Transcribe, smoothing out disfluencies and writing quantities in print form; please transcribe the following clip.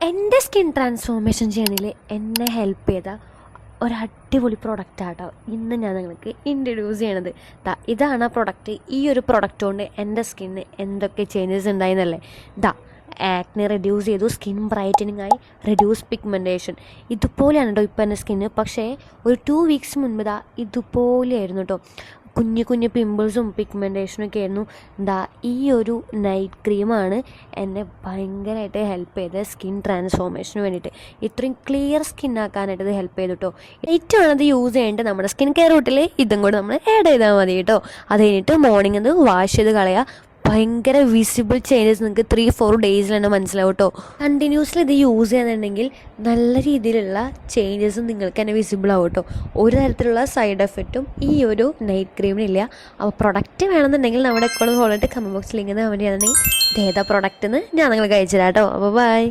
എൻ്റെ skin transformation ചെയ്യണതിൽ എന്നെ help ചെയ്ത ഒരു അടിപൊളി പ്രൊഡക്റ്റാട്ടോ ഇന്ന് ഞാൻ നിങ്ങൾക്ക് ഇൻട്രൊഡ്യൂസ് ചെയ്യണത്. ഇതാണ് ആ പ്രൊഡക്റ്റ്. ഈ ഒരു പ്രൊഡക്റ്റ് കൊണ്ട് എൻ്റെ സ്കിന്നിന് എന്തൊക്കെ ചേഞ്ചസ് ഉണ്ടായെന്നല്ലേ. ആക്നെ റെഡ്യൂസ് ചെയ്തു, സ്കിൻ ബ്രൈറ്റനിങ് ആയി, റെഡ്യൂസ് പിഗ്മെൻറ്റേഷൻ. ഇതുപോലെയാണ് കേട്ടോ ഇപ്പോൾ എൻ്റെ സ്കിന്ന്. പക്ഷേ ഒരു 2 വീക്സ് മുൻപ് ഇതുപോലെയായിരുന്നു കേട്ടോ. കുഞ്ഞു കുഞ്ഞു പിമ്പിൾസും പിഗ്മെൻറ്റേഷനും ഒക്കെ ആയിരുന്നു. ഈ ഒരു നൈറ്റ് ക്രീമാണ് എന്നെ ഭയങ്കരമായിട്ട് ഹെൽപ്പ് ചെയ്തത് സ്കിൻ ട്രാൻസ്ഫോർമേഷന് വേണ്ടിയിട്ട്. ഇത്രയും ക്ലിയർ സ്കിൻ ആക്കാനായിട്ട് ഇത് ഹെൽപ്പ് ചെയ്തു കേട്ടോ. ഏറ്റവും അത് യൂസ് ചെയ്യേണ്ടത് നമ്മുടെ സ്കിൻ കെയർ റൂട്ടിൽ ഇതും കൂടെ നമ്മൾ ആഡ് ചെയ്താൽ മതി കേട്ടോ. അത് കഴിഞ്ഞിട്ട് മോർണിംഗ് അത് വാഷ് ചെയ്ത് കളയുക. ഭയങ്കര വിസിബിൾ ചേഞ്ചസ് നിങ്ങൾക്ക് 3-4 ഡേയ്സിൽ തന്നെ മനസ്സിലാവും കേട്ടോ. കണ്ടിന്യൂസ്ലി ഇത് യൂസ് ചെയ്യുന്നുണ്ടെങ്കിൽ നല്ല രീതിയിലുള്ള ചേഞ്ചസും നിങ്ങൾക്ക് തന്നെ വിസിബിൾ ആവും കേട്ടോ. ഒരു തരത്തിലുള്ള സൈഡ് എഫക്റ്റും ഈ ഒരു നൈറ്റ് ക്രീമിനില്ല. അപ്പോൾ പ്രൊഡക്റ്റ് വേണമെന്നുണ്ടെങ്കിൽ നമ്മുടെ അക്കൗണ്ട് ഫോളോ ആയിട്ട് കമൻറ്റ് ബോക്സിൽ ലിങ്ക് വേണ്ടിയാണെങ്കിൽ ഏതാ പ്രൊഡക്റ്റ് എന്ന് ഞാൻ നിങ്ങൾക്ക് അയച്ചു തരാം കേട്ടോ. അപ്പോൾ ബൈ.